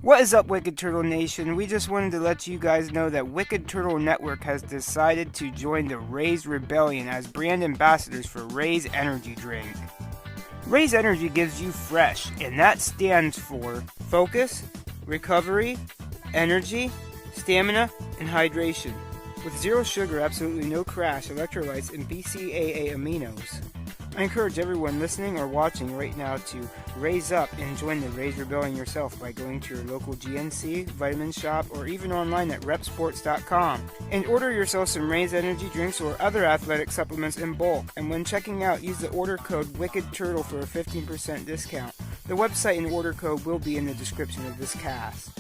What is up, Wicked Turtle Nation? We just wanted to let you guys know that Wicked Turtle Network has decided to join the Rays Rebellion as brand ambassadors for Rays Energy Drink. Rays Energy gives you fresh, and that stands for focus, recovery, energy, stamina, and hydration. With zero sugar, absolutely no crash, electrolytes, and BCAA aminos. I encourage everyone listening or watching right now to raise up and join the Rays Rebellion yourself by going to your local GNC, vitamin shop, or even online at repsports.com and order yourself some Rays energy drinks or other athletic supplements in bulk. And when checking out, use the order code WICKEDTURTLE for a 15% discount. The website and order code will be in the description of this cast.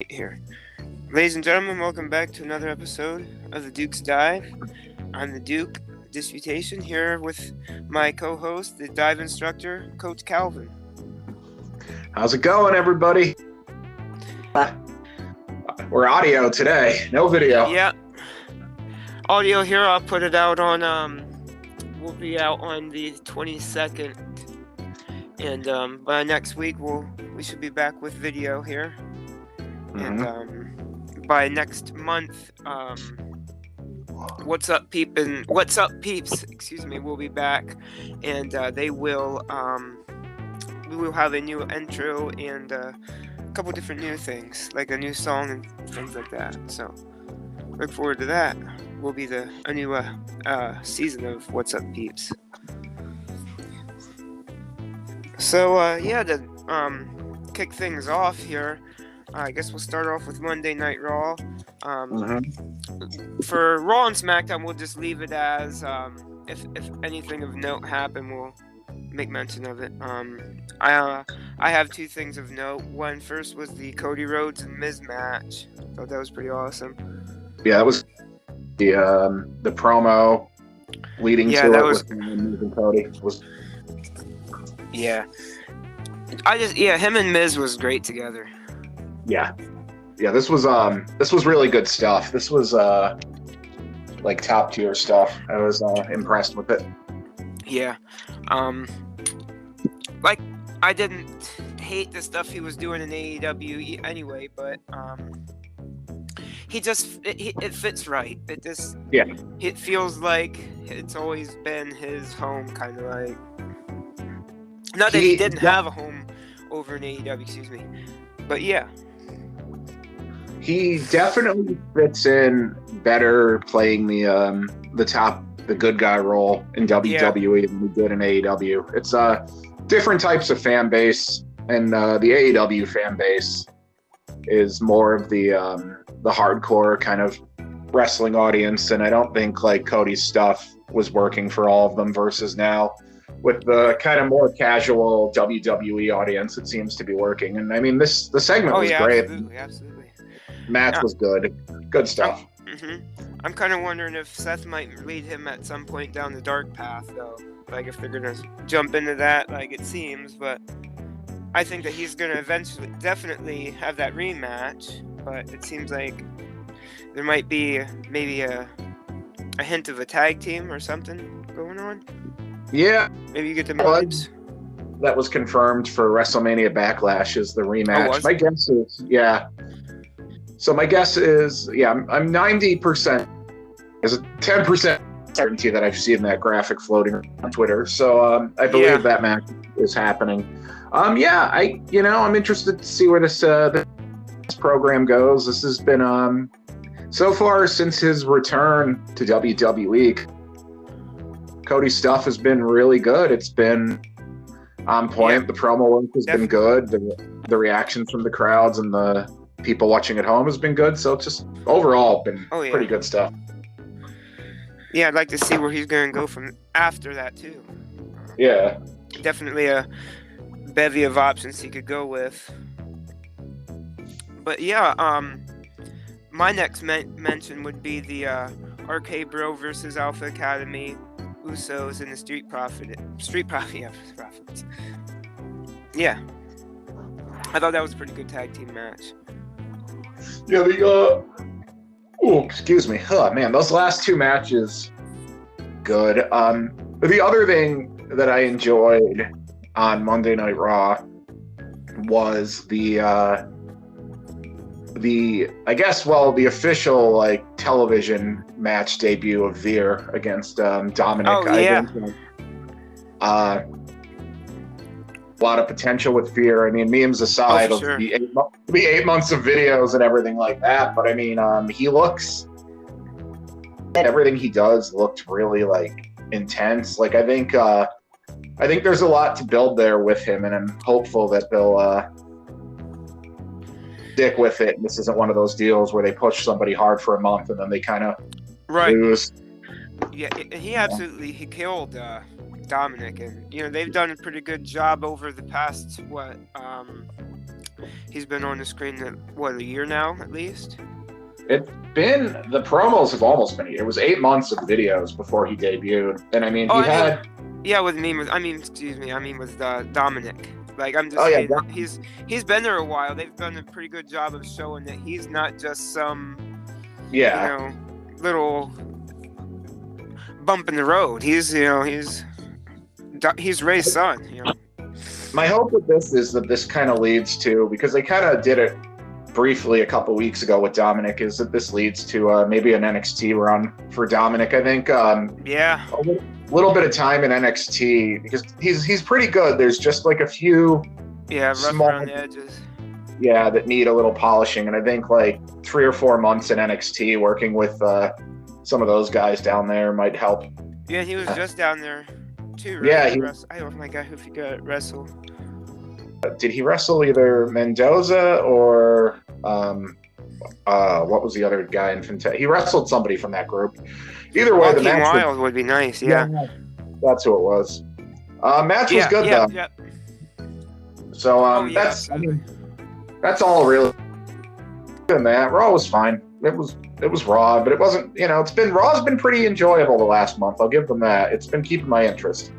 Here. Ladies and gentlemen, welcome back to another episode of the Duke's Dive. I'm the Duke Disputation here with my co-host, the dive instructor, Coach Calvin. How's it going, everybody? We're audio today, no video. Yeah. Audio here, I'll put it out on, we'll be out on the 22nd. And by next week, we should be back with video here. And by next month, What's Up Peeps, excuse me, will be back, and we will have a new intro and a couple different new things, like a new song and things like that. So look forward to that. Will be a new season of What's Up Peeps. So to kick things off here, I guess we'll start off with Monday Night Raw. For Raw and SmackDown, we'll just leave it as if anything of note happened, we'll make mention of it. I have two things of note. One first was the Cody Rhodes and Miz match. I thought that was pretty awesome. Yeah, that was the promo leading to that it was, with Miz and Cody. Him and Miz was great together. Yeah, this was really good stuff. This was like top tier stuff. I was impressed with it. Yeah, like I didn't hate the stuff he was doing in AEW anyway, but it fits right. It feels like it's always been his home, kind of like. Not that he didn't have a home over in AEW, excuse me, but yeah. He definitely fits in better playing the good guy role in WWE than he did in AEW. It's different types of fan base, and the AEW fan base is more of the hardcore kind of wrestling audience, and I don't think like Cody's stuff was working for all of them versus now with the kind of more casual WWE audience, it seems to be working. And I mean, the segment was great. Absolutely. Match was good stuff. I'm kind of wondering if Seth might lead him at some point down the dark path, though. Like if they're gonna jump into that, like it seems. But I think that he's gonna definitely have that rematch. But it seems like there might be maybe a hint of a tag team or something going on. Yeah, maybe you get the vibes. That was confirmed for WrestleMania Backlash is the rematch. My guess is So my guess is, I'm 90%. There's a 10% certainty that I've seen that graphic floating on Twitter. So I believe that match is happening. I'm interested to see where this program goes. This has been so far since his return to WWE, Cody's stuff has been really good. It's been on point. Yeah, The promo work has been definitely. good. The reactions from the crowds and the people watching at home has been good. So it's just overall been Oh yeah. pretty good stuff. Yeah, I'd like to see where he's going to go from after that too. Yeah. Definitely a bevy of options he could go with. But yeah, my next mention would be the RK Bro versus Alpha Academy, Usos, and the Street Profits. Yeah, I thought that was a pretty good tag team match. Yeah, excuse me. Oh man, those last two matches, good. The other thing that I enjoyed on Monday Night Raw was the official like television match debut of Veer against Dominic. Oh yeah. A lot of potential with Veer. I mean, memes aside, Oh, for sure. the 8 months of videos and everything like that. But I mean, he looks. Everything he does looked really like intense. Like I think there's a lot to build there with him, and I'm hopeful that they'll stick with it. And this isn't one of those deals where they push somebody hard for a month and then they kind of lose. Yeah, he killed Dominic, and they've done a pretty good job over the past he's been on the screen a year now at least. The promos have almost been. It was 8 months of videos before he debuted, and I mean with Dominic. Like I'm just saying, he's been there a while. They've done a pretty good job of showing that he's not just some little bump in the road. He's Ray's son. My hope with this is that this kind of leads to, because they kind of did it briefly a couple weeks ago with Dominic, is that this leads to maybe an NXT run for Dominic. I think a little bit of time in NXT, because he's pretty good. There's just like a few rough small around the edges. Yeah, that need a little polishing, and I think like 3 or 4 months in NXT working with some of those guys down there might help. Yeah, he was just down there too, right? Yeah, oh my god, who forgot wrestle? Did he wrestle either Mendoza or what was the other guy in Fintech? He wrestled somebody from that group. Either way, the match Wild would be nice. Yeah, that's who it was. Match was good though. Yeah. So that's all really good. That Raw was fine. It was Raw, but it wasn't. Raw's been pretty enjoyable the last month. I'll give them that. It's been keeping my interest.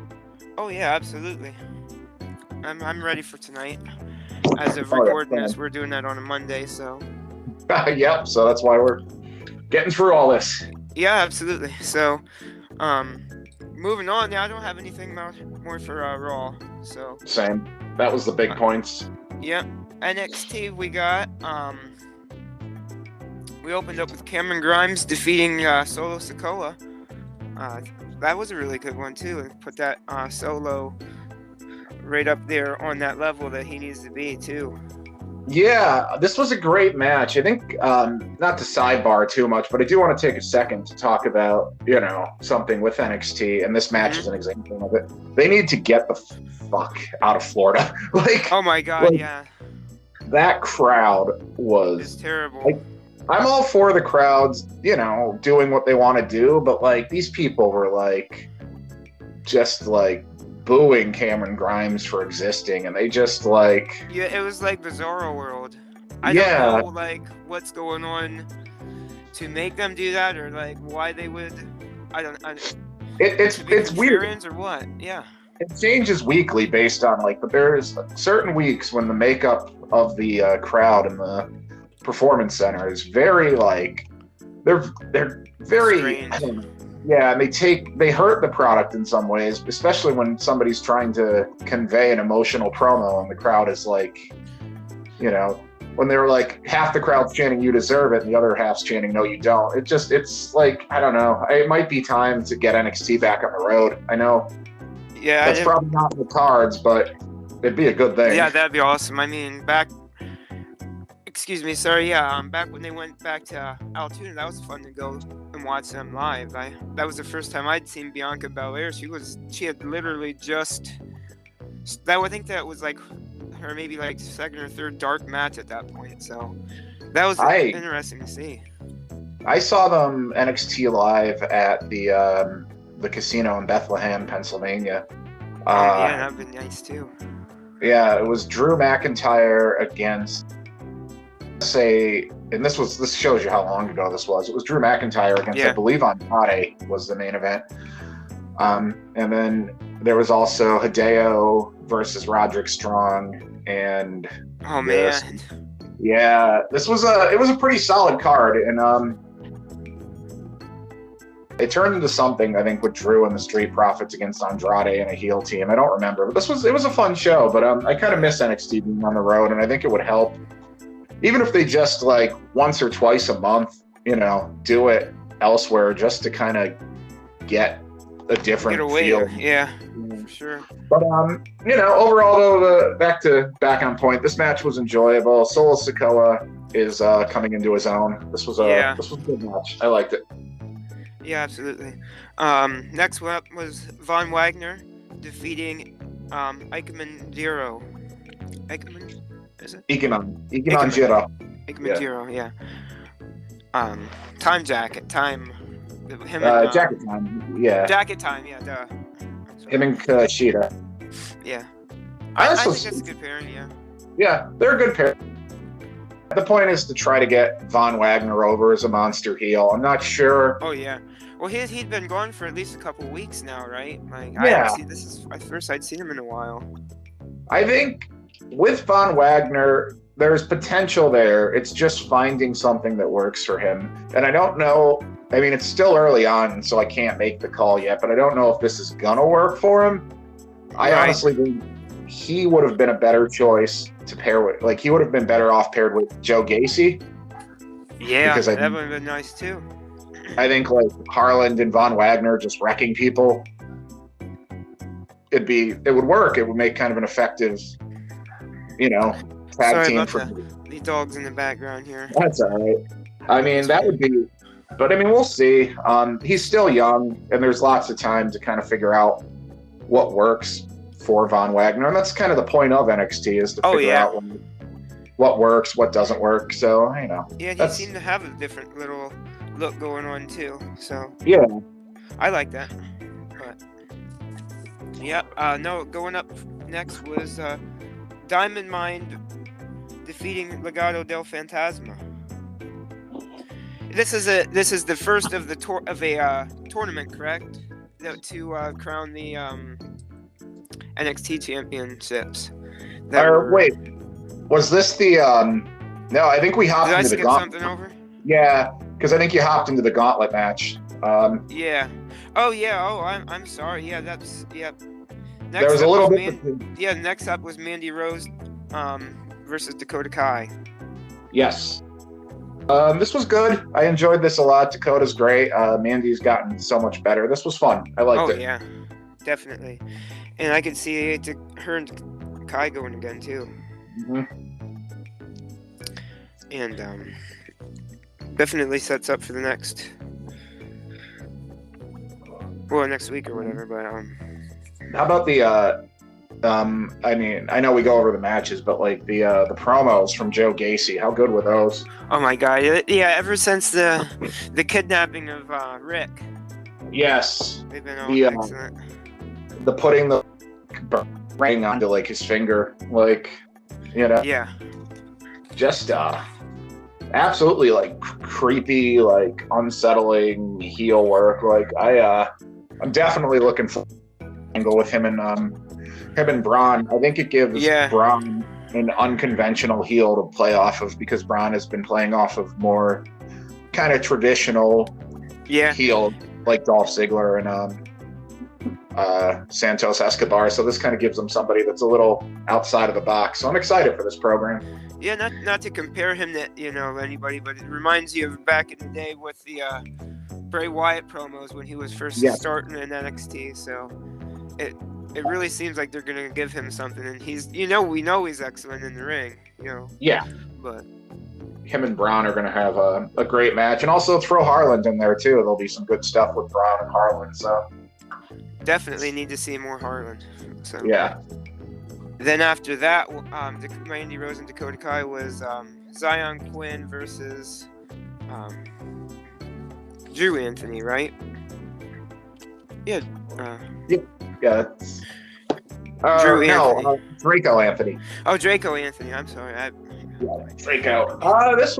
Oh yeah, absolutely. I'm ready for tonight. As of recording this, we're doing that on a Monday, so. Yep. So that's why we're getting through all this. Yeah, absolutely. So, moving on. Yeah, I don't have anything more for Raw. So. Same. That was the big points. Yep. NXT we got. We opened up with Cameron Grimes defeating Solo Sikoa. That was a really good one too, and put that Solo right up there on that level that he needs to be too. Yeah, this was a great match. I think not to sidebar too much, but I do want to take a second to talk about something with NXT, and this match is an example of it. They need to get the fuck out of Florida. Oh my god, yeah. That crowd was terrible. I'm all for the crowds, doing what they want to do, but these people were just booing Cameron Grimes for existing, and they just yeah, it was like Bizarro World. I don't know what's going on to make them do that, or why they would. It's weird or what? Yeah. It changes weekly based on but there's certain weeks when the makeup of the crowd in the performance center is very they're very and they hurt the product in some ways, especially when somebody's trying to convey an emotional promo and the crowd is when they're half the crowd's chanting "you deserve it" and the other half's chanting "no you don't." It's I don't know, it might be time to get NXT back on the road. I know that's probably not in the cards, but it'd be a good thing. Yeah, that'd be awesome. I mean, Excuse me, sorry. Yeah, back when they went back to Altoona, that was fun to go and watch them live. That was the first time I'd seen Bianca Belair. She had literally just I think that was like her maybe like second or third dark match at that point. So that was I interesting to see. I saw them NXT live at the casino in Bethlehem, Pennsylvania. Yeah, that'd been nice too. Yeah, it was Drew McIntyre against and this shows you how long ago this was. It was Drew McIntyre against, I believe, Andrade was the main event. And then there was also Hideo versus Roderick Strong, and man, yeah, it was a pretty solid card, and it turned into something, I think, with Drew and the Street Profits against Andrade and a heel team. I don't remember, but it was a fun show. But I kind of miss NXT being on the road, and I think it would help, even if they just like once or twice a month, do it elsewhere, just to kind of get a different feel. Yeah, for sure. But overall though, back on point, this match was enjoyable. Solo Sikoa is coming into his own. This was a good match. I liked it. Yeah, absolutely. Next up was Von Wagner defeating Ikemen Jiro. Ikemen, is it? Ikemen Jiro. Ikemen Jiro, yeah. Jacket Time. Jacket Time, yeah. Jacket Time, yeah, duh. Him and Kushida. Yeah. I think that's a good pairing, yeah. Yeah, they're a good pair. The point is to try to get Von Wagner over as a monster heel. I'm not sure. Oh, yeah. Well, he'd been gone for at least a couple weeks now, right? Like, yeah. This is first I'd seen him in a while. I think with Von Wagner, there's potential there. It's just finding something that works for him. And I don't know. I mean, it's still early on, so I can't make the call yet, but I don't know if this is going to work for him. I honestly think he would have been a better choice to pair with. Like, he would have been better off paired with Joe Gacy. Yeah, that would have been nice too. I think like Harland and Von Wagner just wrecking people. It would work. It would make kind of an effective, tag team. For the dogs in the background here. That's all right. I mean, that would be, but I mean, we'll see. He's still young, and there's lots of time to kind of figure out what works for Von Wagner, and that's kind of the point of NXT, is to figure out what works, what doesn't work. So Yeah, he seemed to have a different little look going on too. So yeah, I like that. But going up next was Diamond Mine defeating Legado del Fantasma. This is the first of the tournament, correct? To crown the NXT championships. Wait, was this the? No, I think we hopped into the gauntlet. Did I skip something over? Yeah, because I think you hopped into the gauntlet match. Yeah. Oh yeah. Oh, I'm sorry. Yeah, that's Next there was a little bit. Next up was Mandy Rose versus Dakota Kai. Yes. This was good. I enjoyed this a lot. Dakota's great. Mandy's gotten so much better. This was fun. I liked it. Oh, yeah. Definitely. And I could see her and Kai going again, too. Mm-hmm. And definitely sets up for the next week or whatever. But how about the I mean, I know we go over the matches, but like the promos from Joe Gacy, how good were those? Oh my god, yeah! Ever since the kidnapping of Rick, yes, they've been all excellent. The putting the ring onto like his finger, like yeah, just absolutely like creepy, like unsettling heel work. Like I'm definitely looking for an angle with him and Braun. I think it gives Braun an unconventional heel to play off of, because Braun has been playing off of more kind of traditional heel like Dolph Ziggler and Santos Escobar. So this kind of gives them somebody that's a little outside of the box. So I'm excited for this program. Yeah, not to compare him to anybody, but it reminds you of back in the day with the Bray Wyatt promos when he was first starting in NXT. So it really seems like they're gonna give him something, and he's we know he's excellent in the ring, Yeah. But him and Braun are going to have a great match, and also throw Harland in there too. There'll be some good stuff with Braun and Harland. So definitely need to see more Harland. So yeah. Then after that, Randy Rose and Dakota Kai was Zion Quinn versus Drew Anthony, right? Yeah. Yeah. Drew Anthony. Draco Anthony. Oh, Draco Anthony. I'm sorry. Draco. This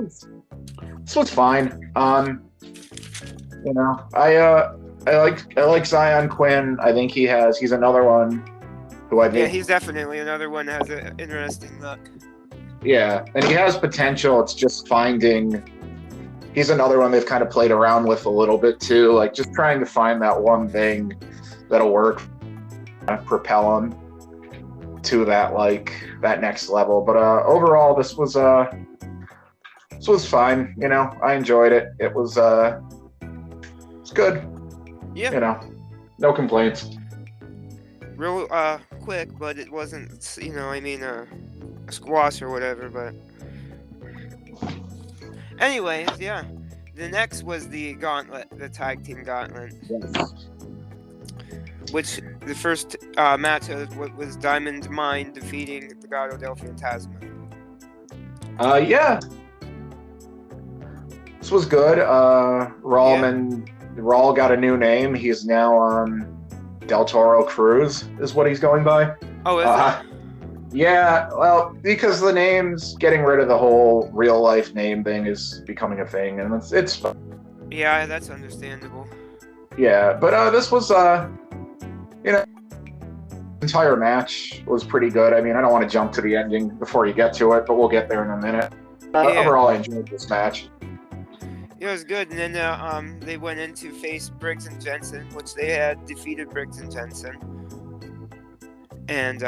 was fine. You know, I like Zion Quinn. I think he's another one who I think. Yeah, he's definitely another one that has an interesting look. Yeah, and he has potential. It's just finding. He's another one they've kind of played around with a little bit too, like just trying to find that one thing that'll work, propel him to that next level. But overall, this was fine. You know, I enjoyed it. It was good. Yeah. You know, no complaints. Real quick, but it wasn't, you know, I mean, a squash or whatever, but anyways, yeah. The next was the gauntlet, the tag team gauntlet. Yes. Which the first match was Diamond Mine defeating the Legado del Fantasma. Yeah. This was good. Raul got a new name. He's now Del Toro Cruz is what he's going by. Oh, is it? Yeah, well, because the name's getting rid of the whole real life name thing is becoming a thing, and it's fun. Yeah, that's understandable. Yeah, but this was you know, entire match was pretty good. I mean, I don't want to jump to the ending before you get to it, but we'll get there in a minute. Overall, I enjoyed this match. It was good, and then they went in to face Briggs and Jensen, which they had defeated Briggs and Jensen, and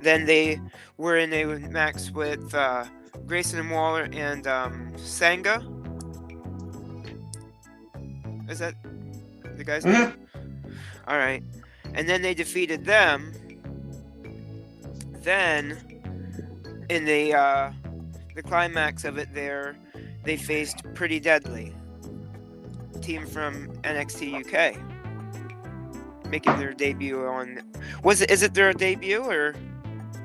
then they were in a match with Grayson and Waller and Sanga. Is that the guy's name? All right, and then they defeated them. Then, in the climax of it, they faced Pretty Deadly, team from NXT UK, making their debut on. Is it their debut or?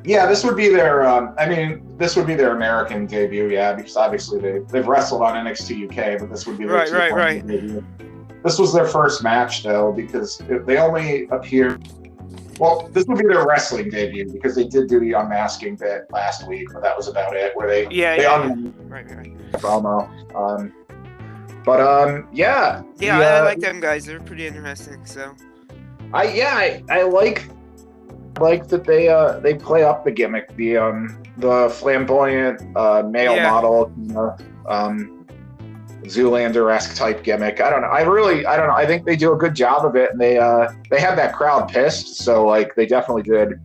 Yeah, this would be their. This would be their American debut. Yeah, because obviously they've wrestled on NXT UK, but this would be their right. debut. This was their first match though, because they only appeared. Well, this would be their wrestling debut because they did do the unmasking bit last week, but that was about it. Where they right. Promo. I like them guys. They're pretty interesting. So. I like that they play up the gimmick, the flamboyant male model, Zoolander-esque type gimmick. I don't know. I think they do a good job of it, and they had that crowd pissed, so like they definitely did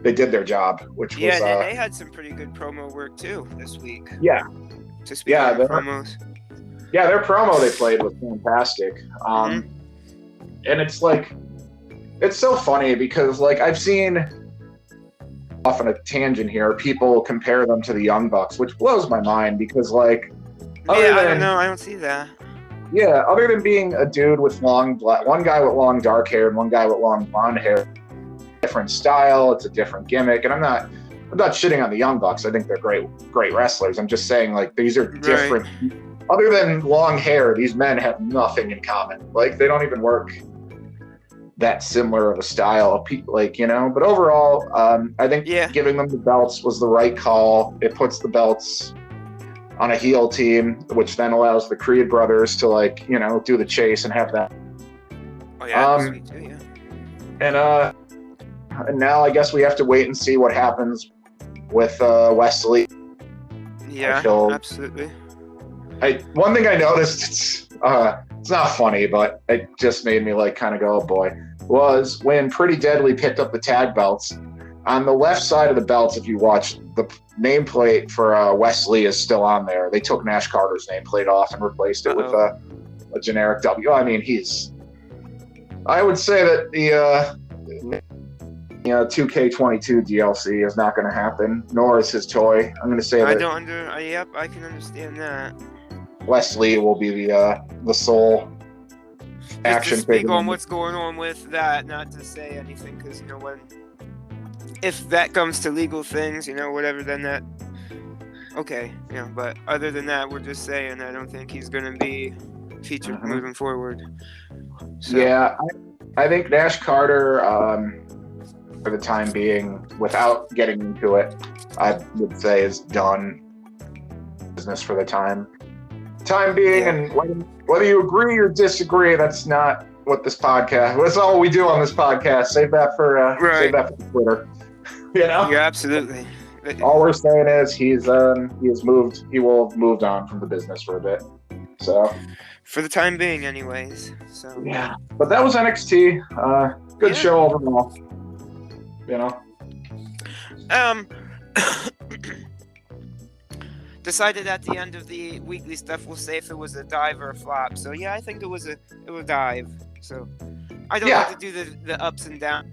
their job, which was and they had some pretty good promo work too this week. Yeah. To speak of promos. Yeah, their promo they played was fantastic. And it's like it's so funny because like I've seen off on a tangent here, people compare them to the Young Bucks, which blows my mind because like I don't know, I don't see that. Yeah, other than being a dude with one guy with long dark hair and one guy with long blonde hair, different style, it's a different gimmick, and I'm not shitting on the Young Bucks. I think they're great wrestlers. I'm just saying like these are different. Right. Other than long hair, these men have nothing in common. Like they don't even work that similar of a style of people, like, you know. But overall, I think giving them the belts was the right call. It puts the belts on a heel team, which then allows the Creed brothers to, like, you know, do the chase and have that. Oh yeah, sweet too, yeah. And now I guess we have to wait and see what happens with Wesley. Yeah, absolutely. One thing I noticed, it's not funny, but it just made me like kind of go, oh boy, was when Pretty Deadly picked up the tag belts. On the left side of the belts, if you watch, the nameplate for Wesley is still on there. They took Nash Carter's nameplate off and replaced it with a generic W. I mean, I would say that the 2K22 DLC is not going to happen, nor is his toy. I'm going to say that. Yep, I can understand that. Wesley will be the sole action Just to speak figure. on what's going on with that, not to say anything, because if that comes to legal things, whatever, then that. Okay, but other than that, we're just saying I don't think he's going to be featured moving forward. So. Yeah, I think Nash Carter, for the time being, without getting into it, I would say is done business for the time being. Yeah. And whether you agree or disagree, that's not what this podcast. That's all we do on this podcast. Save that for Twitter. Yeah, absolutely. All we're saying is he will have moved on from the business for a bit. So for the time being, anyways. So yeah, but that was NXT. Good show overall. Decided at the end of the weekly stuff, we'll say if it was a dive or a flop. So yeah, I think it was a dive. So I don't like to do the ups and downs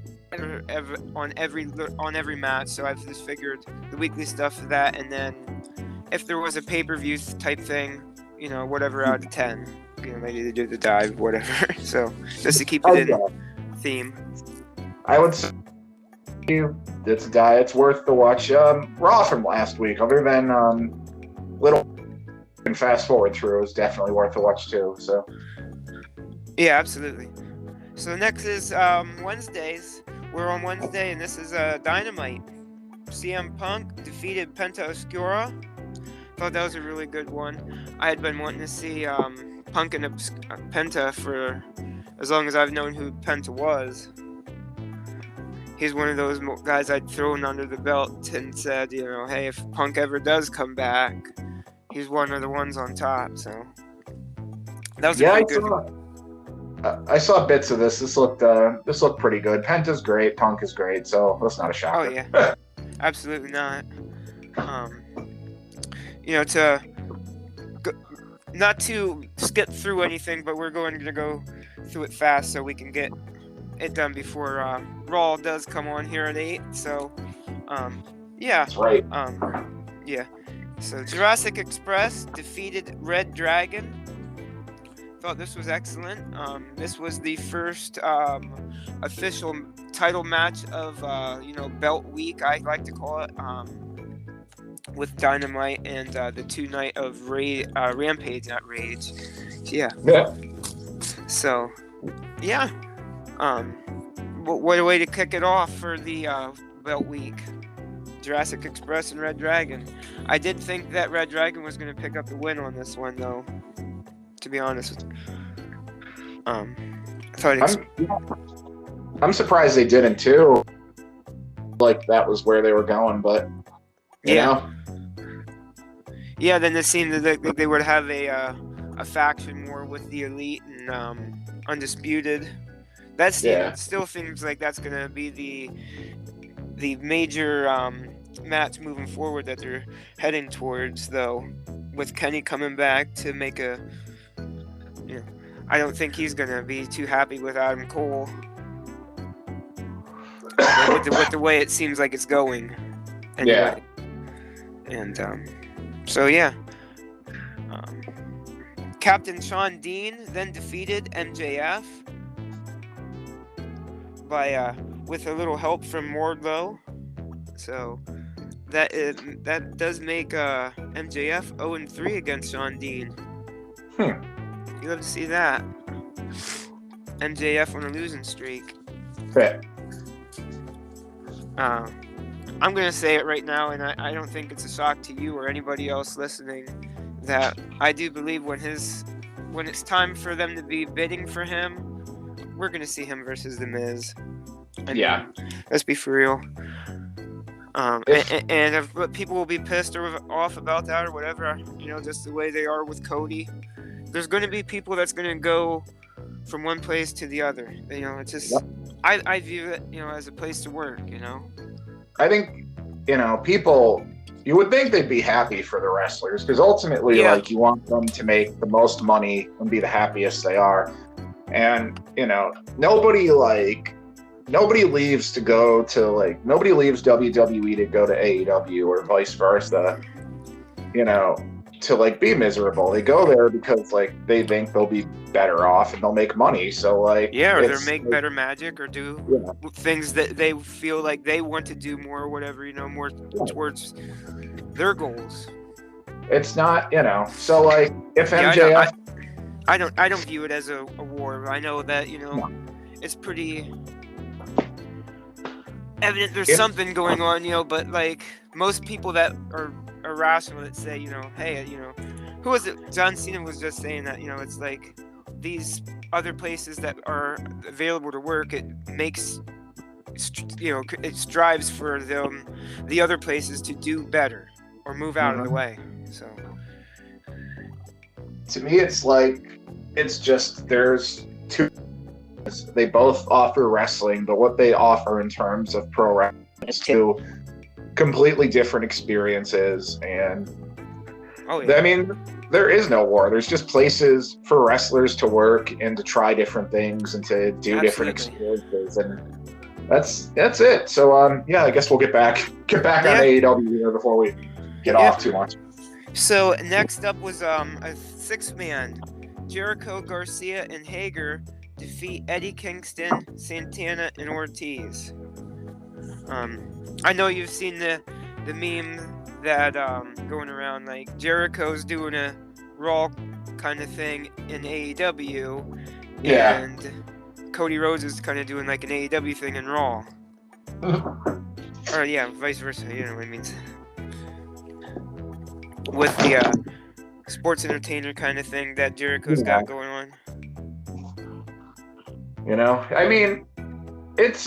on every match. So I've just figured the weekly stuff for that, and then if there was a pay-per-view type thing, whatever out of 10, maybe they do the dive, whatever. So just to keep it in theme. I would say it's a dive. It's worth the watch. Raw from last week, other than little and fast forward through, is definitely worth the watch too. So yeah, absolutely. So next is Wednesdays. We're on Wednesday, and this is Dynamite. CM Punk defeated Penta Oscura. Thought that was a really good one. I had been wanting to see Punk and Penta for as long as I've known who Penta was. He's one of those guys I'd thrown under the belt and said, hey, if Punk ever does come back, he's one of the ones on top. So that was a pretty good one. I saw bits of this. This looked pretty good. Penta's great. Punk is great. So that's not a shocker. Oh yeah, absolutely not. Not to skip through anything, but we're going to go through it fast so we can get it done before Raw does come on here at 8. So, yeah. That's right. Yeah. So Jurassic Express defeated Red Dragon. Thought this was excellent. This was the first official title match of Belt Week, I like to call it, with Dynamite and the 2 night of Rampage, not Rage. Yeah. So, yeah. What a way to kick it off for the Belt Week. Jurassic Express and Red Dragon. I did think that Red Dragon was going to pick up the win on this one, though. To be honest with you. I thought I'm surprised they didn't too. Like that was where they were going, but you know. Yeah, then it seemed that they would have a faction war with the Elite and Undisputed. Still seems like that's gonna be the major match moving forward that they're heading towards, though, with Kenny coming back to make a. I don't think he's gonna be too happy with Adam Cole. with the way it seems like it's going. Anyway. Yeah. And so yeah. Captain Shawn Dean then defeated MJF by with a little help from Wardlow. So that does make MJF 0-3 against Shawn Dean. You love to see that. MJF on a losing streak. Right. I'm going to say it right now, and I don't think it's a shock to you or anybody else listening, that I do believe when it's time for them to be bidding for him, we're going to see him versus The Miz. Let's be for real. And if people will be pissed or off about that or whatever, just the way they are with Cody, there's going to be people that's going to go from one place to the other. It's just, I view it, as a place to work, I think, people, you would think they'd be happy for the wrestlers because ultimately, you want them to make the most money and be the happiest they are. And, nobody nobody leaves to go to like nobody leaves WWE to go to AEW or vice versa, you know, to like be miserable. They go there because like they think they'll be better off and they'll make money. So like Yeah, or they'll it's make like, better magic or do things that they feel like they want to do more or whatever, more towards their goals. it's not, so like if Yeah, MJF I don't view it as a war. I know that, it's pretty evident there's something going on, but like most people that are rational that say, hey, who was it? John Cena was just saying that, it's like these other places that are available to work, it makes, it strives for them, the other places to do better or move out of the way. So to me, it's like, it's just, there's two, they both offer wrestling, but what they offer in terms of pro wrestling is two completely different experiences. And I mean, there is no war. There's just places for wrestlers to work and to try different things and to do different experiences, and that's it. So I guess we'll get back on AEW here before we get off too much. So next up was a 6-man. Jericho, Garcia, and Hager defeat Eddie Kingston, Santana, and Ortiz. I know you've seen the meme that going around, like Jericho's doing a Raw kind of thing in AEW, and Cody Rhodes is kind of doing like an AEW thing in Raw. Or vice versa. You know what I mean? With the sports entertainer kind of thing that Jericho's got going on. I mean, it's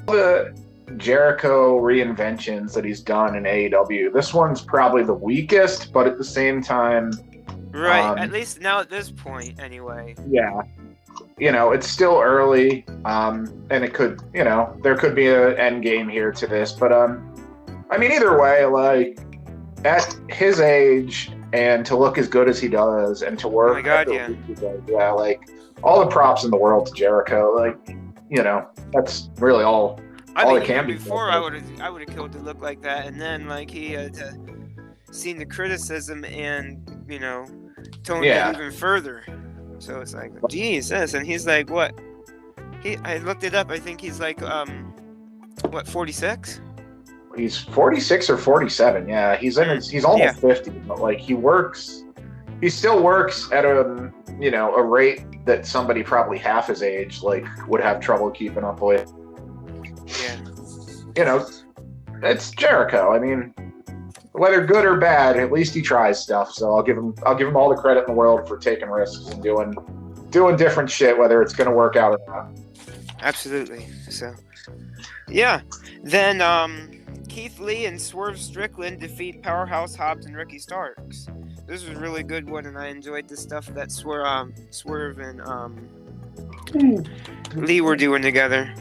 the Jericho reinventions that he's done in AEW. This one's probably the weakest, but at the same time, right? At least now at this point, anyway. Yeah, it's still early, and it could, there could be an end game here to this, but I mean, either way, like at his age and to look as good as he does and to work, oh my God, like all the props in the world to Jericho, like that's really all. I mean, even before I would have killed to look like that, and then like he had seen the criticism and toned it even further. So it's like, Jesus, and he's like, what? I looked it up. I think he's like, 46? He's 46 or 47. Yeah, he's almost 50, but like he still works at a rate that somebody probably half his age like would have trouble keeping up with. Yeah. It's Jericho. I mean, whether good or bad, at least he tries stuff. So I'll give him all the credit in the world for taking risks and doing different shit, whether it's going to work out or not. Absolutely. So, yeah. Then Keith Lee and Swerve Strickland defeat Powerhouse Hobbs and Ricky Starks. This was a really good one, and I enjoyed the stuff that Swerve and Lee were doing together.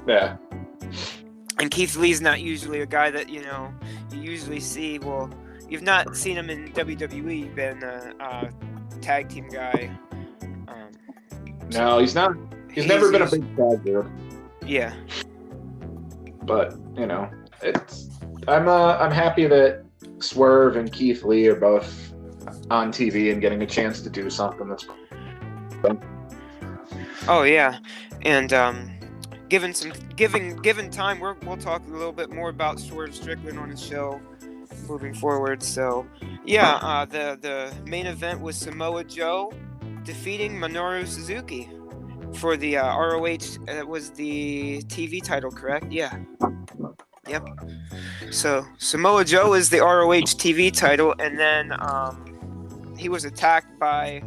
Yeah. And Keith Lee's not usually a guy that, you usually see. Well, you've not seen him in WWE. You've been a tag team guy. No, he's not. He's never been a big tag dude. Yeah. But, I'm happy that Swerve and Keith Lee are both on TV and getting a chance to do something that's fun. Oh, yeah. And, given time, we'll talk a little bit more about Swerve Strickland on the show moving forward. So, the main event was Samoa Joe defeating Minoru Suzuki for the ROH. It was the TV title, correct? Yeah. Yep. So Samoa Joe is the ROH TV title, and then he was attacked by,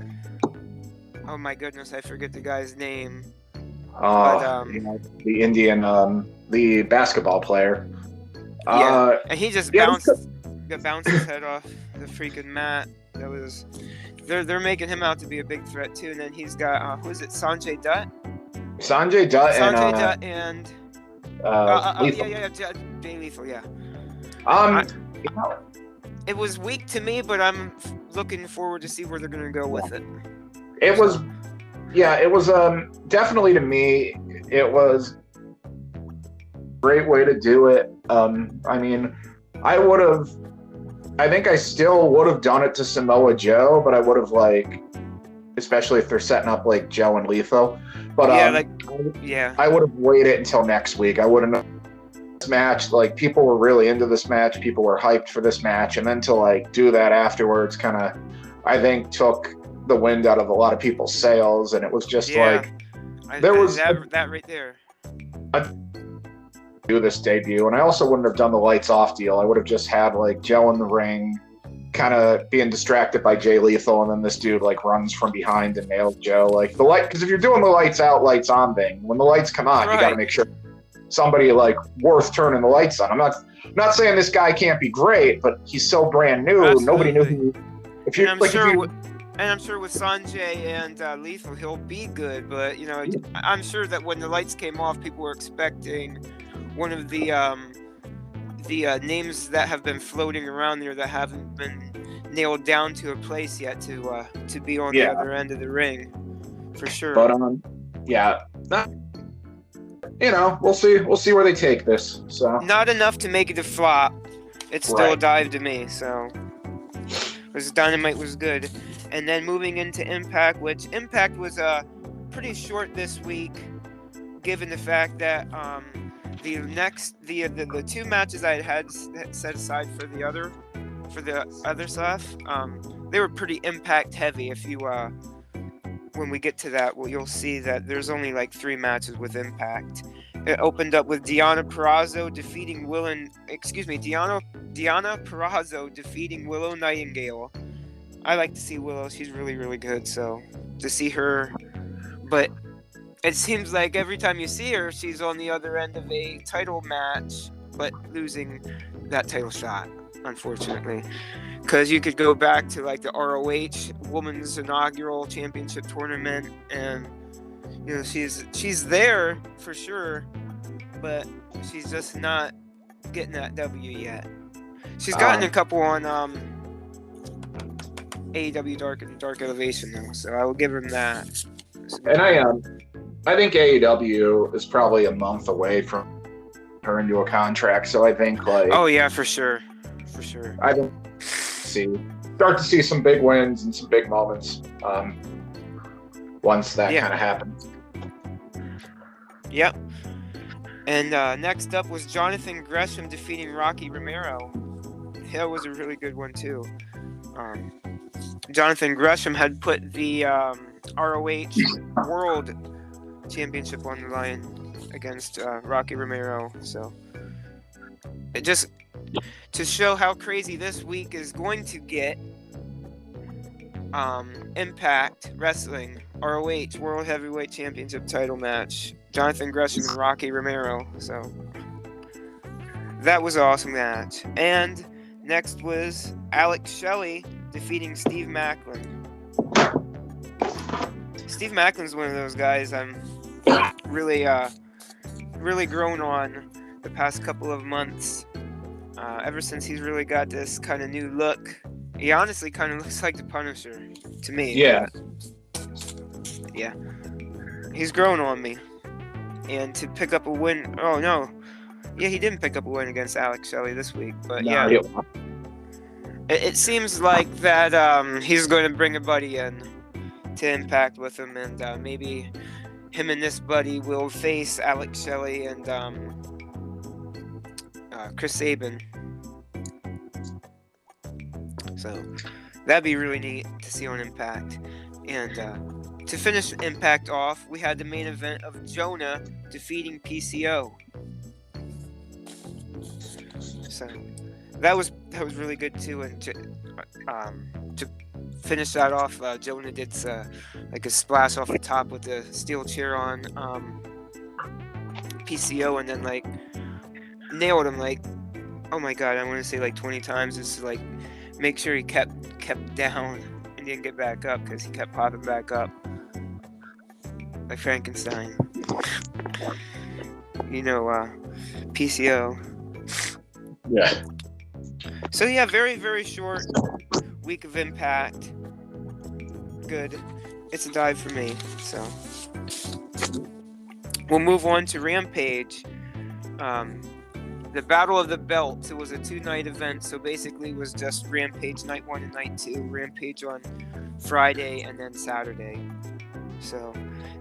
oh my goodness, I forget the guy's name. The Indian, the basketball player. And he just bounced his head off the freaking mat. That was, they're making him out to be a big threat too. And then he's got who is it? Sanjay Dutt. Sanjay Dutt and Jay Lethal. Yeah. It was weak to me, but I'm looking forward to see where they're gonna go with it. It was Yeah, it was definitely to me, it was a great way to do it. I mean, I would have, I think I still would have done it to Samoa Joe, but I would have like, especially if they're setting up like Joe and Lethal. But Yeah, yeah. I would have waited until next week. I wouldn't have this match. Like people were really into this match. People were hyped for this match, and then to like do that afterwards, kind of, I think took the wind out of a lot of people's sails, and it was just like there was that right there. Do this debut, and I also wouldn't have done the lights off deal. I would have just had like Joe in the ring, kind of being distracted by Jay Lethal, and then this dude like runs from behind and nails Joe. Like the light, because if you're doing the lights out, lights on thing, when the lights come on, you got to make sure somebody like worth turning the lights on. I'm not saying this guy can't be great, but he's so brand new. Absolutely. Nobody knew who. If you like, and I'm sure with Sanjay and Lethal, he'll be good. But you know, I'm sure that when the lights came off, people were expecting one of the names that have been floating around there that haven't been nailed down to a place yet to be on the other end of the ring, for sure. But you know, we'll see where they take this. So not enough to make it a flop. It's still a dive to me. So because Dynamite was good, and then moving into Impact, which Impact was pretty short this week, given the fact that the two matches I had set aside for the other stuff, they were pretty Impact heavy. If you when we get to that, well, you'll see that there's only like 3 matches with Impact. It opened up with Deonna Purrazzo defeating Deonna Purrazzo defeating Willow Nightingale. I like to see Willow; she's really, really good. So to see her, but it seems like every time you see her, she's on the other end of a title match, but losing that title shot, unfortunately. Because you could go back to like the ROH Women's Inaugural Championship Tournament, and you know she's there for sure, but she's just not getting that W yet. She's gotten a couple on AEW Dark Elevation though, so I will give him that. And I think AEW is probably a month away from her into a contract, so I think like oh yeah, for sure. I think start to see some big wins and some big moments once that kind of happens. Yep. And next up was Jonathan Gresham defeating Rocky Romero. That was a really good one too. Jonathan Gresham had put the ROH World Championship on the line against Rocky Romero, so it just to show how crazy this week is going to get. Impact Wrestling ROH World Heavyweight Championship title match, Jonathan Gresham and Rocky Romero. So that was an awesome match. And next was Alex Shelley defeating Steve Macklin. Steve Macklin's one of those guys I'm really grown on the past couple of months. Ever since he's really got this kind of new look. He honestly kind of looks like the Punisher to me. Yeah. Yeah. He's grown on me. And to pick up a win... Oh, no. Yeah, he didn't pick up a win against Alex Shelley this week. But yeah. It seems like that he's going to bring a buddy in to Impact with him. And maybe him and this buddy will face Alex Shelley and Chris Sabin. So that'd be really neat to see on Impact. And to finish Impact off, we had the main event of Jonah defeating PCO. So that was really good too. And to finish that off, Jonah did like a splash off the top with the steel chair on PCO, and then like nailed him like, oh my god, I want to say like 20 times. Just to, like make sure he kept down and didn't get back up, because he kept popping back up like Frankenstein. You know, PCO. Yeah. So yeah, very, very short week of Impact. Good. it's a dive for me. So we'll move on to Rampage. The Battle of the Belts. It was a 2-night event, so basically it was just Rampage Night 1 and Night 2. Rampage on Friday and then Saturday. So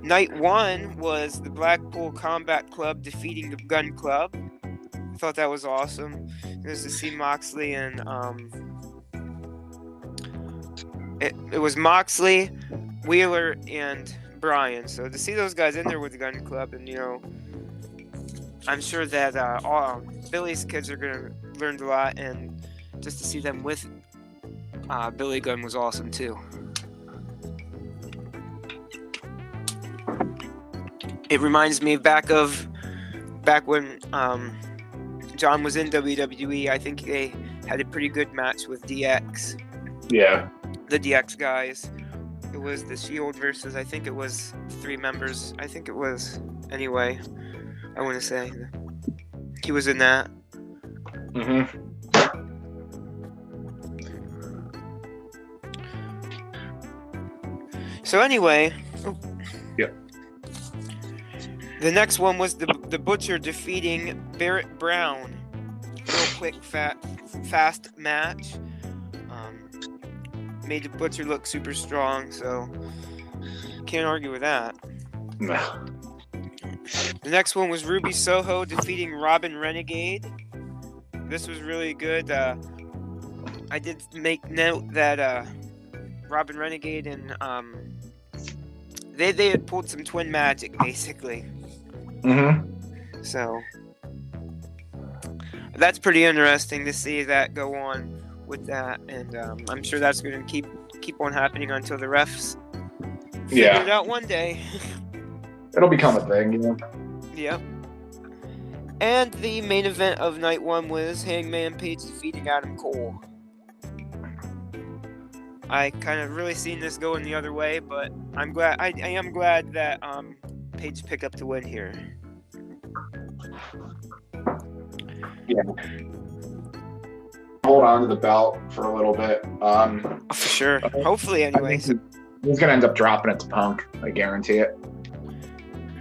Night 1 was the Blackpool Combat Club defeating the Gun Club. I thought that was awesome. It was to see Moxley and it was Moxley, Wheeler, and Bryan. So to see those guys in there with the Gun Club, and I'm sure that all Billy's kids are gonna learn a lot, and just to see them with Billy Gunn was awesome too. It reminds me back when John was in WWE. I think they had a pretty good match with DX. Yeah. The DX guys. It was the Shield versus, I think it was 3 members. I think it was, anyway. I want to say he was in that. Mm-hmm. So anyway. Yep. The next one was the Butcher defeating Barrett Brown. Real quick, fast match. Made the Butcher look super strong, so can't argue with that. No. The next one was Ruby Soho defeating Robin Renegade. This was really good. I did make note that Robin Renegade and they had pulled some twin magic basically. Mm-hmm. So that's pretty interesting to see that go on with that, and I'm sure that's going to keep on happening until the refs figure it out one day. It'll become a thing, Yep. And the main event of Night 1 was Hangman Page defeating Adam Cole. I kind of really seen this going the other way, but I'm glad. I am glad that Page picked up the win here. Yeah. Hold on to the belt for a little bit. For sure. Hopefully, anyway. He's gonna end up dropping it to Punk. I guarantee it.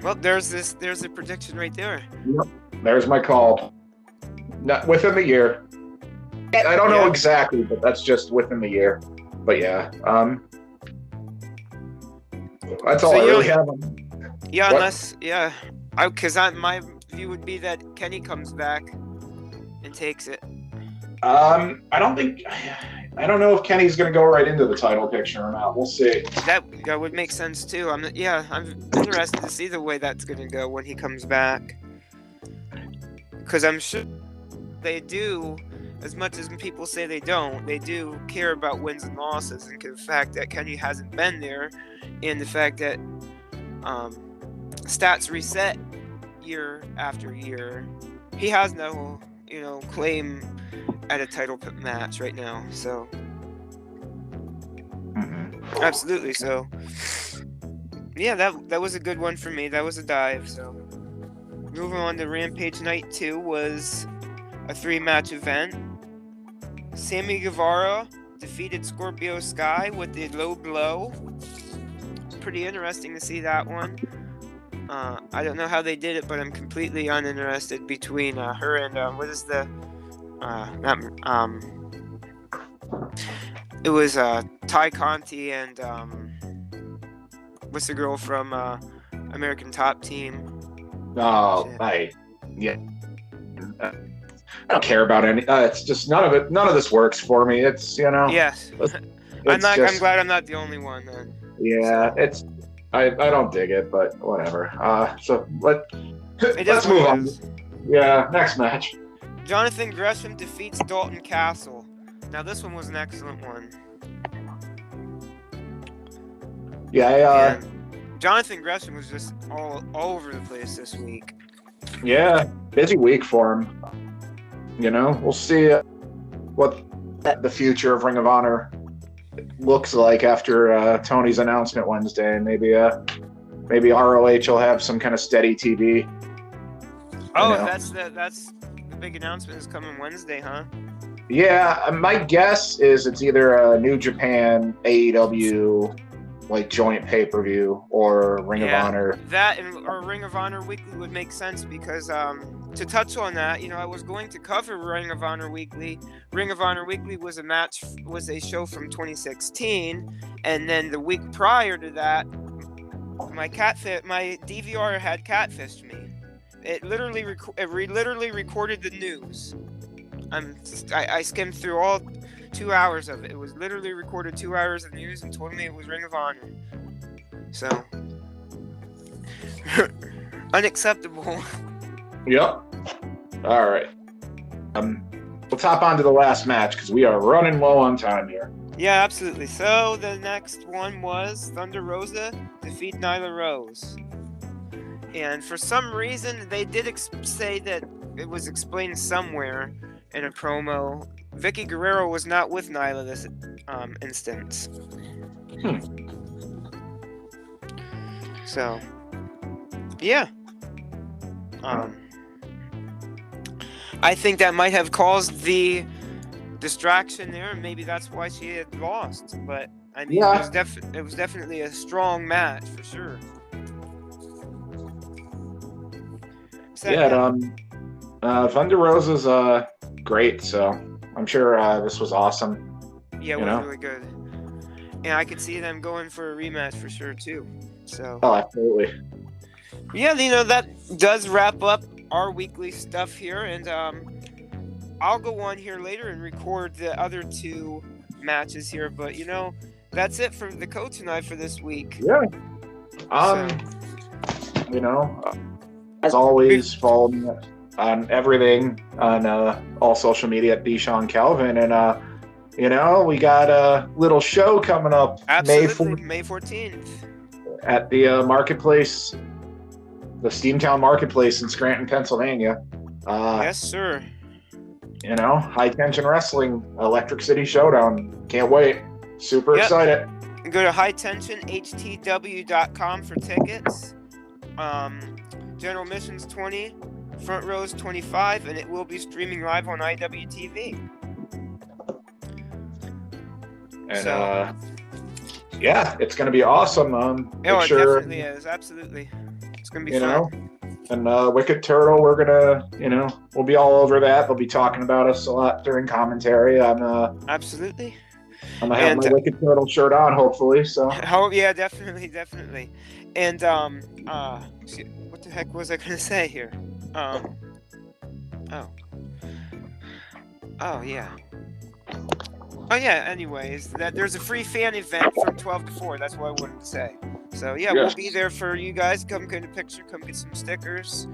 Well, there's a prediction right there. Yep. There's my call. Not within the year. I don't know exactly, but that's just within the year. But yeah, that's all I really have. Yeah, unless because my view would be that Kenny comes back and takes it. I don't know if Kenny's gonna go right into the title picture or not. We'll see. That would make sense too. I'm interested to see the way that's gonna go when he comes back, because I'm sure they do. As much as people say they don't, they do care about wins and losses, and the fact that Kenny hasn't been there, and the fact that stats reset year after year. He has no, claim at a title match right now. So, absolutely. So, yeah, that was a good one for me. That was a dive. So, moving on to Rampage Night 2 was a 3-match event. Sammy Guevara defeated Scorpio Sky with the low blow. Pretty interesting to see that one. I don't know how they did it, but I'm completely uninterested between her and what is the it was Ty Conti and what's the girl from American Top Team? Oh, I don't care about any. It's just none of this works for me. It's Yes. I'm glad I'm not the only one then. Yeah, so. I don't dig it, but whatever. So let's move on. Yeah, next match. Jonathan Gresham defeats Dalton Castle. Now this one was an excellent one. Yeah. Jonathan Gresham was just all over the place this week. Yeah, busy week for him. We'll see what the future of Ring of Honor looks like after Tony's announcement Wednesday. Maybe ROH will have some kind of steady TV. Oh, that's the big announcement is coming Wednesday, huh? Yeah, my guess is it's either New Japan, AEW, like joint pay-per-view or Ring of Honor. That or Ring of Honor Weekly would make sense because to touch on that, I was going to cover Ring of Honor Weekly. Ring of Honor Weekly was a show from 2016, and then the week prior to that, my DVR had catfished me. It literally recorded the news. I skimmed through all 2 hours of it. It was literally recorded 2 hours of news and told me it was Ring of Honor. So unacceptable. Yep. All right. Let's hop on to the last match because we are running low on time here. Yeah, absolutely. So the next one was Thunder Rosa defeat Nyla Rose. And for some reason, they did say that it was explained somewhere in a promo. Vicky Guerrero was not with Nyla this instance. So, yeah. I think that might have caused the distraction there, and maybe that's why she had lost. But I mean, it was definitely a strong match for sure. Thunder Rosa's great, so I'm sure this was awesome. Yeah, it was really good, and I could see them going for a rematch for sure too. So. Oh, absolutely. Yeah, that does wrap up our weekly stuff here, and I'll go on here later and record the other 2 matches here, but that's it for the Coach and I for this week. Yeah. As always, follow me on everything on all social media at @BSeanCalvin, and we got a little show coming up. Absolutely, May 14th at the marketplace. The Steamtown Marketplace in Scranton, Pennsylvania. Yes, sir. High tension wrestling, Electric City Showdown. Can't wait. Super excited. Go to hightensionhtw.com for tickets. General admissions $20, front rows $25, and it will be streaming live on IWTV. And it's going to be awesome. It definitely is. Absolutely. It's going to be fun. And Wicked Turtle, we're going to, we'll be all over that. They'll be talking about us a lot during commentary. Absolutely. I'm going to have my Wicked Turtle shirt on, hopefully. So. Oh, yeah, definitely. And, what the heck was I going to say here? Oh, yeah. Oh, yeah, anyways, that there's a free fan event from 12 to 4. That's what I wanted to say. So, we'll be there for you guys. Come get a picture. Come get some stickers.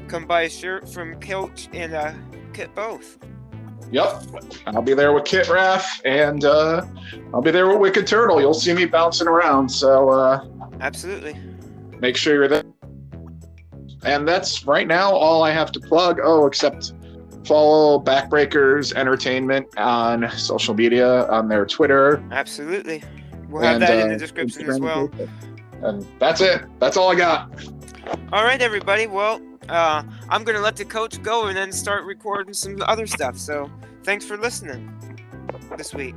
Come buy a shirt from Coach and Kit both. Yep. I'll be there with Kit Raff, and I'll be there with Wicked Turtle. You'll see me bouncing around. So, absolutely. Make sure you're there. And that's right now all I have to plug. Oh, except follow Backbreakers Entertainment on social media, on their Twitter. Absolutely. We'll have that in the description Instagram as well. And that's it. That's all I got. All right, everybody. Well, I'm going to let the Coach go and then start recording some other stuff. So thanks for listening this week.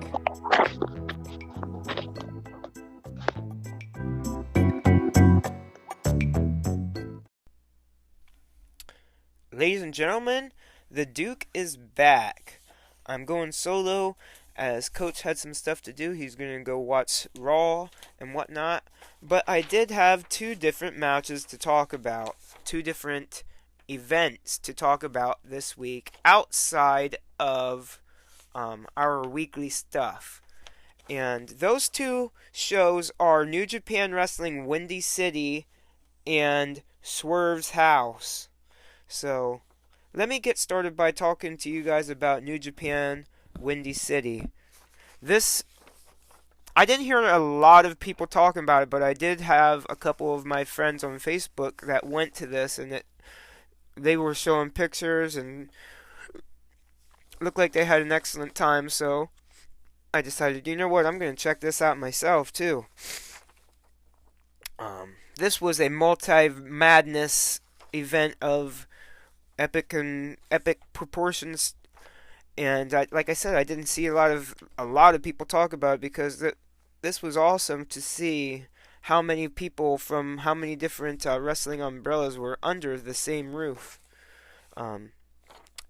Ladies and gentlemen, the Duke is back. I'm going solo as Coach had some stuff to do. He's going to go watch Raw and whatnot. But I did have 2 different matches to talk about. 2 different events to talk about this week outside of our weekly stuff. And those 2 shows are New Japan Wrestling Windy City and Swerve's House. So, let me get started by talking to you guys about New Japan Windy City. I didn't hear a lot of people talking about it, but I did have a couple of my friends on Facebook that went to this, and they were showing pictures and looked like they had an excellent time, so I decided, you know what, I'm going to check this out myself, too. This was a multi-madness event of epic proportions, and like I said, I didn't see a lot of people talk about it because this was awesome to see how many people from how many different wrestling umbrellas were under the same roof. Um,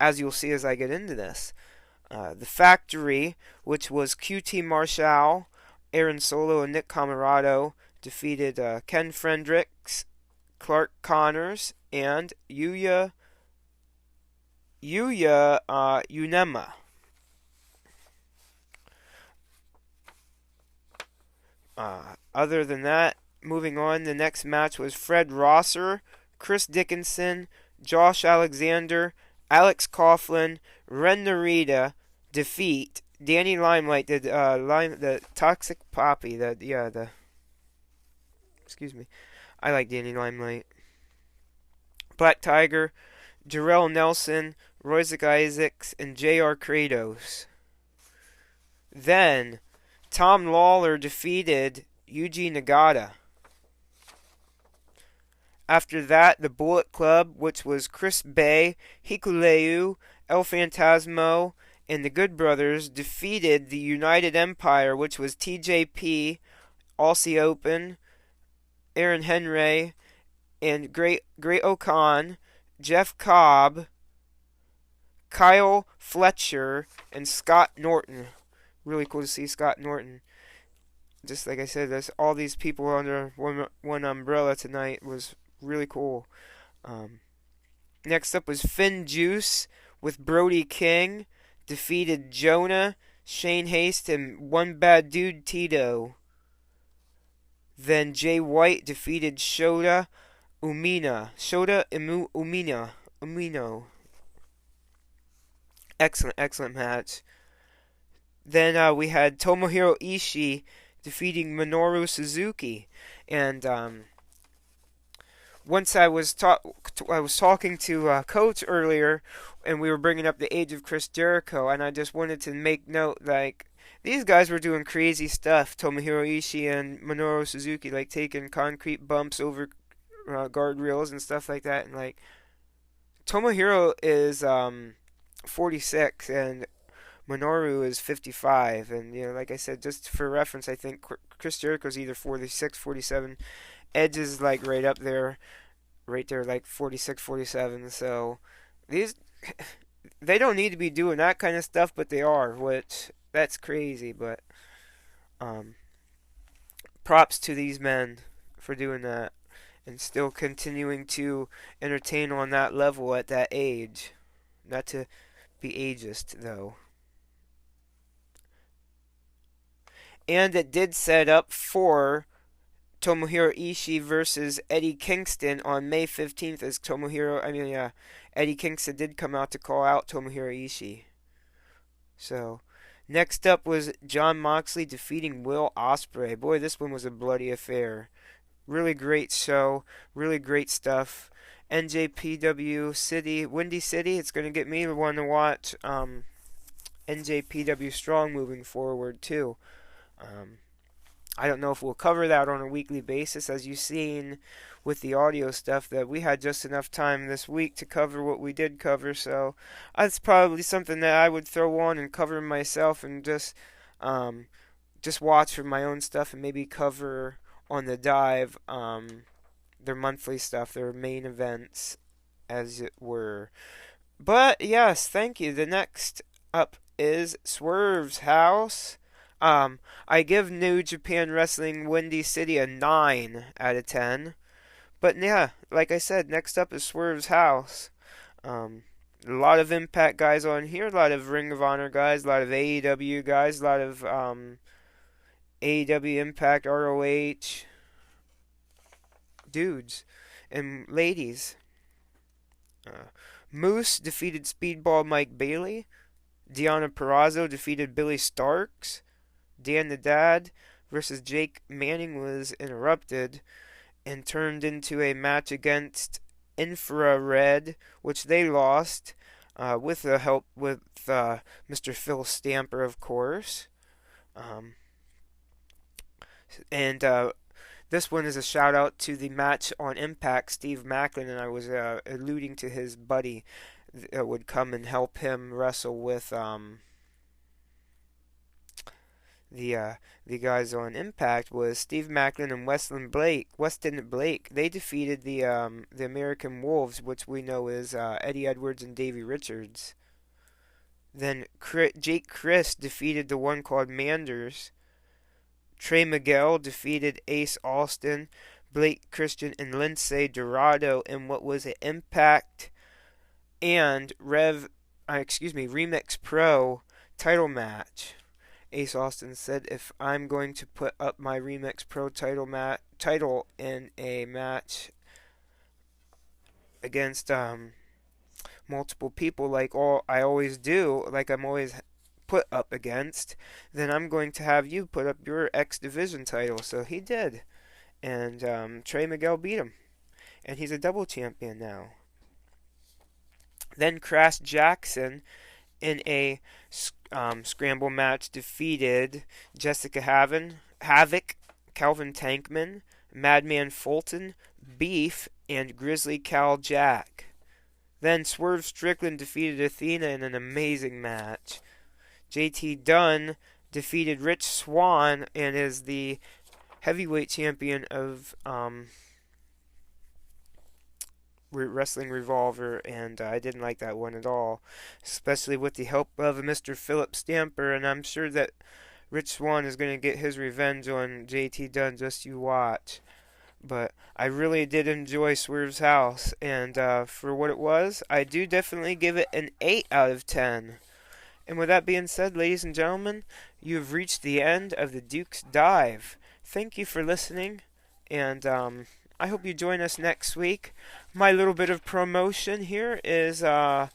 as you'll see as I get into this. The Factory, which was QT Marshall, Aaron Solo, and Nick Camarado, defeated Ken Fredericks, Clark Connors, and Yuya Unema. Other than that, moving on, the next match was Fred Rosser, Chris Dickinson, Josh Alexander, Alex Coughlin, Ren Narita defeat Danny Limelight, the Toxic Poppy, excuse me, I like Danny Limelight, Black Tiger, Jarrell Nelson, Royce Isaacs, and J.R. Kratos. Then Tom Lawler defeated Yuji Nagata. After that, the Bullet Club, which was Chris Bay, Hikuleu, El Phantasmo, and the Good Brothers, defeated the United Empire, which was TJP, Aussie Open, Aaron Henry, and Great Okan, Jeff Cobb, Kyle Fletcher, and Scott Norton. Really cool to see Scott Norton. Just like I said, there's all these people under one umbrella tonight was really cool. Next up was Finn Juice with Brody King. Defeated Jonah, Shane Haste, and One Bad Dude Tito. Then Jay White defeated Shota Umino. Excellent match. Then we had Tomohiro Ishii defeating Minoru Suzuki. And once I was talking to Coach earlier, and we were bringing up the age of Chris Jericho, and I just wanted to make note, like, these guys were doing crazy stuff, Tomohiro Ishii and Minoru Suzuki, like taking concrete bumps over guardrails and stuff like that, and like, Tomohiro is 46, and Minoru is 55, and like I said, just for reference, I think Chris Jericho's either 46, 47, Edge is like right there, like 46, 47. So they don't need to be doing that kind of stuff, but they are, which that's crazy. But props to these men for doing that and still continuing to entertain on that level at that age. Not to be ageist, though. And it did set up for Tomohiro Ishii versus Eddie Kingston on May 15th, as Eddie Kingston did come out to call out Tomohiro Ishii. So, next up was Jon Moxley defeating Will Ospreay. Boy, this one was a bloody affair. Really great show, really great stuff. NJPW City, Windy City, it's going to get me one to watch NJPW Strong moving forward, too. I don't know if we'll cover that on a weekly basis, as you've seen with the audio stuff, that we had just enough time this week to cover what we did cover, so that's probably something that I would throw on and cover myself and just watch for my own stuff and maybe cover on the dive their monthly stuff, their main events, as it were. But yes, thank you. The next up is Swerve's House. I give New Japan Wrestling Windy City a 9 out of 10. But yeah, like I said, next up is Swerve's House. A lot of Impact guys on here, a lot of Ring of Honor guys, a lot of AEW guys, a lot of AEW Impact, ROH dudes and ladies. Moose defeated Speedball Mike Bailey. Deonna Purrazzo defeated Billy Starks. Dan the Dad versus Jake Manning was interrupted and turned into a match against Infrared, which they lost with the help with Mr. Phil Stamper, of course. And this one is a shout out to the match on Impact. Steve Macklin, and I was alluding to his buddy that would come and help him wrestle with the uh, the guys on Impact was Steve Macklin and Weston Blake. They defeated the American Wolves, which we know is Eddie Edwards and Davey Richards. Then Jake Chris defeated the one called Manders. Trey Miguel defeated Ace Austin, Blake Christian, and Lindsay Dorado in what was an Impact and Remix Pro title match. Ace Austin said, "If I'm going to put up my Remix Pro title in a match against multiple people like I always do, like I'm always put up against, then I'm going to have you put up your X Division title." So he did, and Trey Miguel beat him, and he's a double champion now. Then Crash Jackson in a scramble match defeated Jessica Havoc, Calvin Tankman, Madman Fulton, Beef, and Grizzly Cal Jack. Then Swerve Strickland defeated Athena in an amazing match. JT Dunn defeated Rich Swann and is the heavyweight champion of Wrestling Revolver, and I didn't like that one at all, especially with the help of Mr. Philip Stamper, and I'm sure that Rich Swann is going to get his revenge on JT Dunn, just you watch. But I really did enjoy Swerve's House, and for what it was, I do definitely give it an 8 out of 10. And with that being said, ladies and gentlemen, you have reached the end of the Duke's Dive. Thank you for listening, and I hope you join us next week. My little bit of promotion here is, of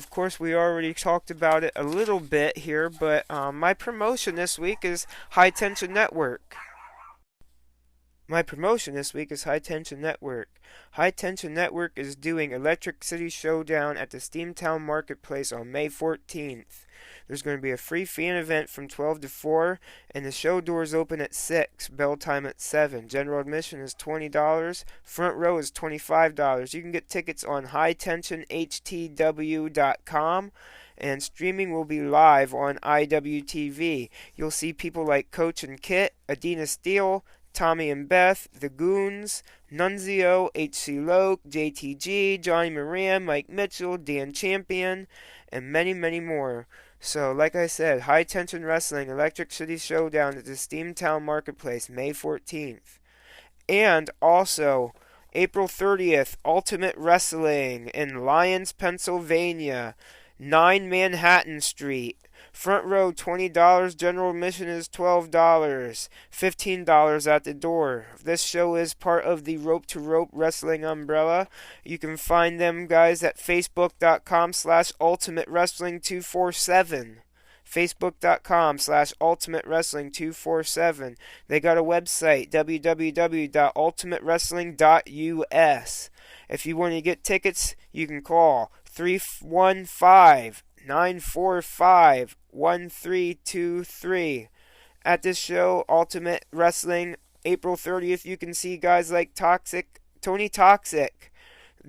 course, we already talked about it a little bit here, but my promotion this week is High Tension Network. My promotion this week is High Tension Network. High Tension Network is doing Electric City Showdown at the Steamtown Marketplace on May 14th. There's going to be a free fan event from 12 to 4, and the show doors open at 6, bell time at 7. General admission is $20, front row is $25. You can get tickets on hightensionhtw.com, and streaming will be live on IWTV. You'll see people like Coach and Kit, Adina Steele, Tommy and Beth, The Goons, Nunzio, H.C. Loke, JTG, Johnny Moran, Mike Mitchell, Dan Champion, and many, many more. So, like I said, High Tension Wrestling, Electric City Showdown at the Steamtown Marketplace, May 14th. And also, April 30th, Ultimate Wrestling in Lyons, Pennsylvania, 9 Manhattan Street. Front row $20, general admission is $12, $15 at the door. This show is part of the Rope to Rope Wrestling umbrella. You can find them guys at facebook.com/Ultimate Wrestling 247. Facebook.com/Ultimate Wrestling 247. They got a website, www.ultimatewrestling.us. If you want to get tickets, you can call 315-945-1323. At this show, Ultimate Wrestling, April 30th, you can see guys like Tony Toxic,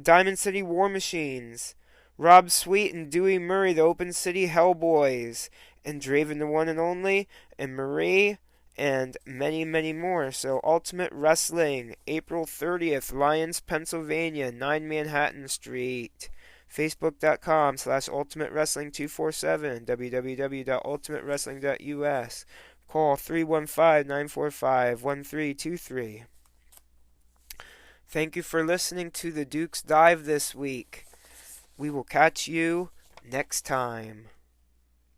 Diamond City War Machines, Rob Sweet and Dewey Murray, the Open City Hellboys, and Draven the One and Only, and Marie, and many, many more. So Ultimate Wrestling, April 30th, Lyons, Pennsylvania, 9 Manhattan Street. Facebook.com/Ultimate Wrestling 247, www.ultimatewrestling.us. Call 315-945-1323. Thank you for listening to the Duke's Dive this week. We will catch you next time.